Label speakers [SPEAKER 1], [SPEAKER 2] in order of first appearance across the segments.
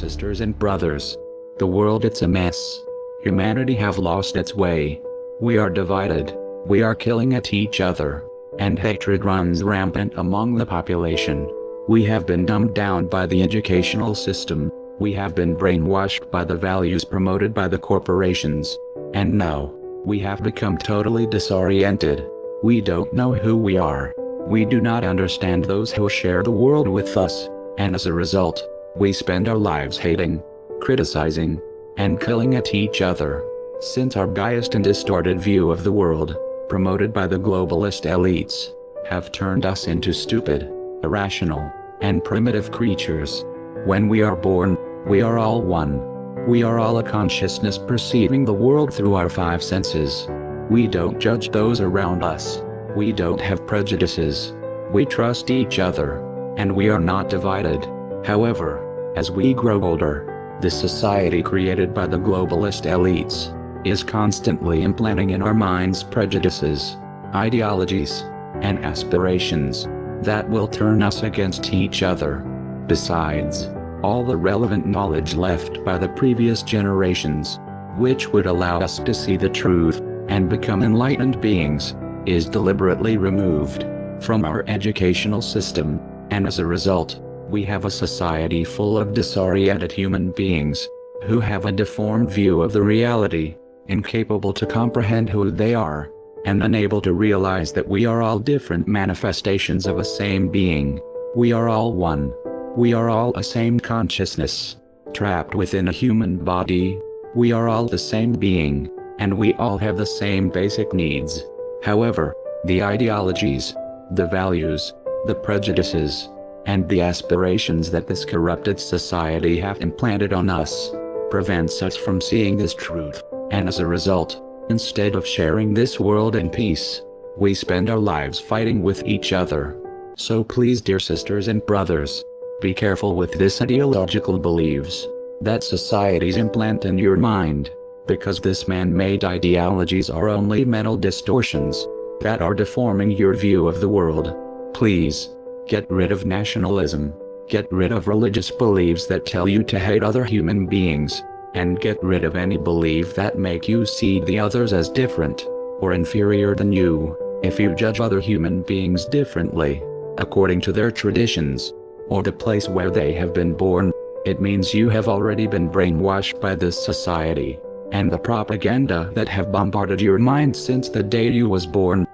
[SPEAKER 1] sisters and brothers. The world, it's a mess. Humanity have lost its way. We are divided. We are killing at each other. And hatred runs rampant among the population. We have been dumbed down by the educational system. We have been brainwashed by the values promoted by the corporations. And now, we have become totally disoriented. We don't know who we are. We do not understand those who share the world with us. And as a result, we spend our lives hating, criticizing, and killing at each other. Since our biased and distorted view of the world, promoted by the globalist elites, have turned us into stupid, irrational, and primitive creatures. When we are born, we are all one. We are all a consciousness perceiving the world through our five senses. We don't judge those around us. We don't have prejudices. We trust each other. And we are not divided. However, as we grow older, the society created by the globalist elites is constantly implanting in our minds prejudices, ideologies, and aspirations that will turn us against each other. Besides, all the relevant knowledge left by the previous generations, which would allow us to see the truth and become enlightened beings, is deliberately removed from our educational system, and as a result, we have a society full of disoriented human beings who have a deformed view of the reality, incapable to comprehend who they are, and unable to realize that we are all different manifestations of a same being. We are all one. We are all a same consciousness, trapped within a human body. We are all the same being, and we all have the same basic needs. However, the ideologies, the values, the prejudices, and the aspirations that this corrupted society have implanted on us, prevents us from seeing this truth, and as a result, instead of sharing this world in peace, we spend our lives fighting with each other. So please, dear sisters and brothers, be careful with this ideological beliefs that societies implant in your mind, because this man-made ideologies are only mental distortions that are deforming your view of the world. Please, get rid of nationalism, get rid of religious beliefs that tell you to hate other human beings, and get rid of any belief that make you see the others as different or inferior than you. If you judge other human beings differently, according to their traditions, or the place where they have been born, it means you have already been brainwashed by this society and the propaganda that have bombarded your mind since the day you was born.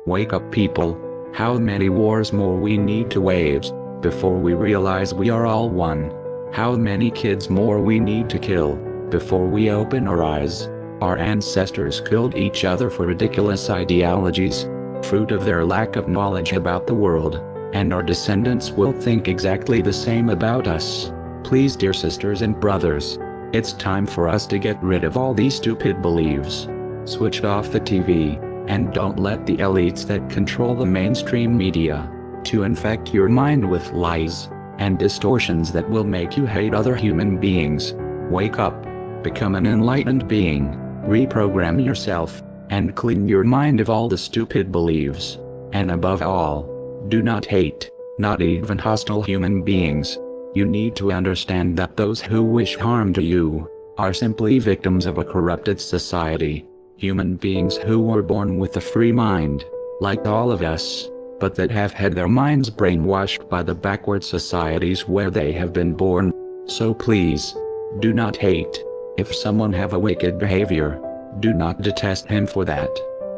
[SPEAKER 1] Wake up, people. How many wars more we need to wage before we realize we are all one? How many kids more we need to kill before we open our eyes? Our ancestors killed each other for ridiculous ideologies, fruit of their lack of knowledge about the world, and our descendants will think exactly the same about us. Please, dear sisters and brothers, it's time for us to get rid of all these stupid beliefs. Switch off the TV, and don't let the elites that control the mainstream media to infect your mind with lies and distortions that will make you hate other human beings. Wake up, become an enlightened being, reprogram yourself, and clean your mind of all the stupid beliefs. And above all, do not hate, not even hostile human beings. You need to understand that those who wish harm to you are simply victims of a corrupted society. Human beings who were born with a free mind, like all of us, but that have had their minds brainwashed by the backward societies where they have been born. So please, do not hate. If someone have a wicked behavior, do not detest him for that,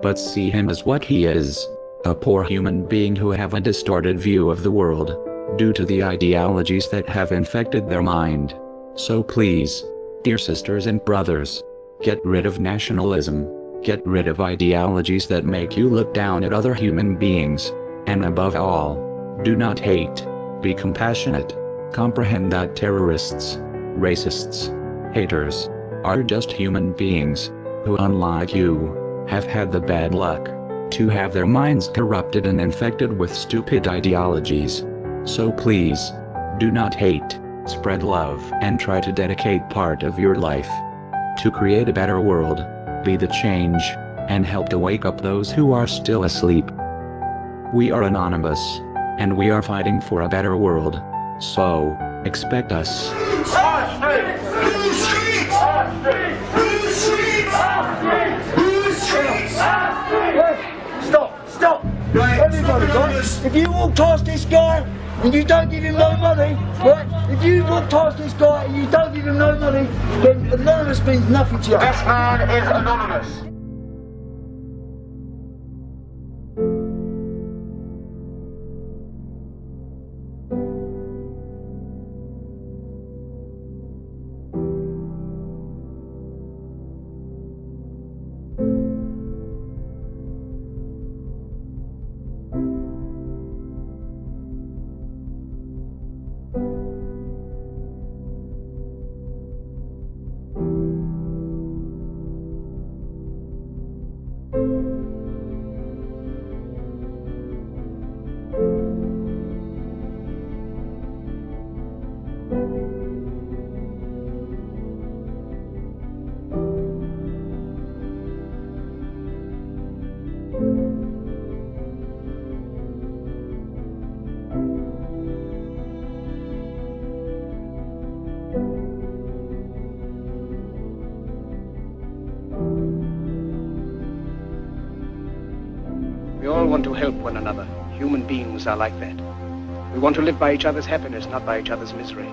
[SPEAKER 1] but see him as what he is, a poor human being who have a distorted view of the world, due to the ideologies that have infected their mind. So please, dear sisters and brothers, get rid of nationalism, get rid of ideologies that make you look down at other human beings, and above all, do not hate, be compassionate, comprehend that terrorists, racists, haters, are just human beings, who unlike you, have had the bad luck to have their minds corrupted and infected with stupid ideologies. So please, do not hate, spread love, and try to dedicate part of your life to create a better world, be the change, and help to wake up those who are still asleep. We are anonymous, and we are fighting for a better world, so expect us.
[SPEAKER 2] Stop! Right, everybody, right? If you walk past this guy and you don't give him no money, right? If you walk past this guy and you don't give him no money, then anonymous means nothing to you.
[SPEAKER 3] This man is anonymous.
[SPEAKER 4] We all want to help one another. Human beings are like that. We want to live by each other's happiness, not by each other's misery.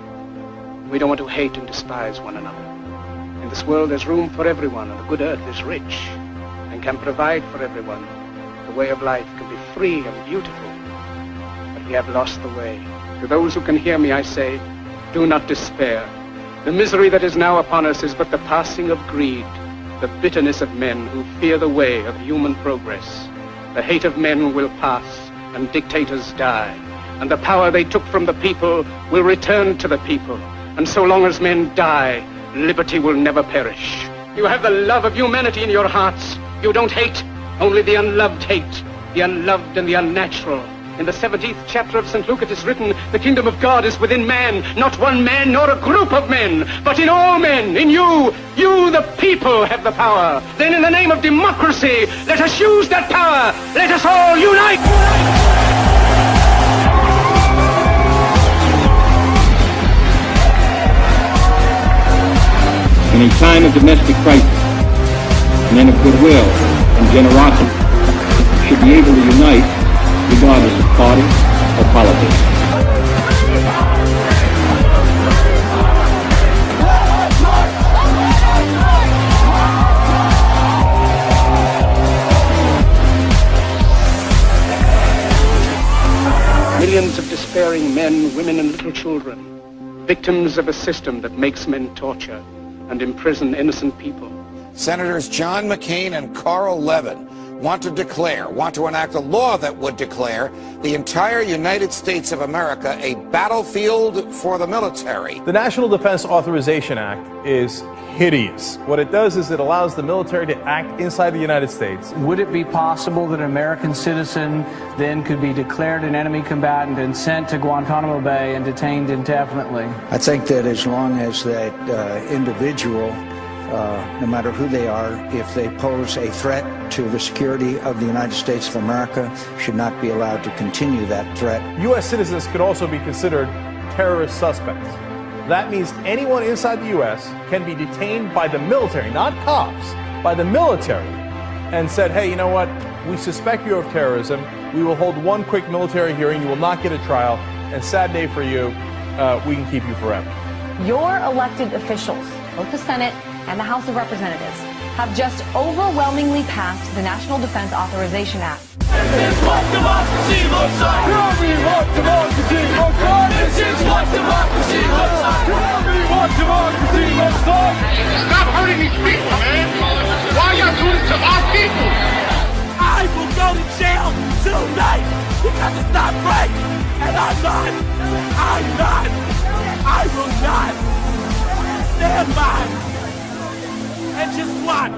[SPEAKER 4] We don't want to hate and despise one another. In this world there's room for everyone, and the good earth is rich and can provide for everyone. The way of life can be free and beautiful, but we have lost the way. To those who can hear me, I say, do not despair. The misery that is now upon us is but the passing of greed, the bitterness of men who fear the way of human progress. The hate of men will pass, and dictators die, and the power they took from the people will return to the people. And so long as men die, liberty will never perish. You have the love of humanity in your hearts. You don't hate, only the unloved hate, the unloved and the unnatural. In the 17th chapter of St. Luke it is written, the kingdom of God is within man, not one man nor a group of men, but in all men, in you. You, the people, have the power. Then in the name of democracy, let us use that power. Let us all unite.
[SPEAKER 5] In a time of domestic crisis, men of goodwill and generosity should be able to unite regardless of party or politics.
[SPEAKER 4] Millions of despairing men, women, and little children, victims of a system that makes men torture and imprison innocent people.
[SPEAKER 6] Senators John McCain and Carl Levin want to enact a law that would declare the entire United States of America a battlefield for the military.
[SPEAKER 7] The National Defense Authorization Act is hideous. What it does is it allows the military to act inside the United States.
[SPEAKER 8] Would it be possible that an American citizen then could be declared an enemy combatant and sent to Guantanamo Bay and detained indefinitely?
[SPEAKER 2] I think that as long as that individual, no matter who they are, if they pose a threat to the security of the United States of America, should not be allowed to continue that threat.
[SPEAKER 7] U.S. citizens could also be considered terrorist suspects. That means anyone inside the U.S. can be detained by the military, not cops, by the military, and said, hey, you know what, we suspect you of terrorism. We will hold one quick military hearing. You will not get a trial. And sad day for you, we can keep you forever.
[SPEAKER 9] Your elected officials, both the Senate and the House of Representatives, have just overwhelmingly passed the National Defense Authorization Act.
[SPEAKER 10] This is what democracy looks like. Tell me what democracy looks like. This is what democracy looks like. Tell me what democracy looks like.
[SPEAKER 3] Stop hurting these people, man. Why are y'all doing this to our people?
[SPEAKER 10] I will go to jail tonight because it's not right. And I'm not. I will not stand by and just watch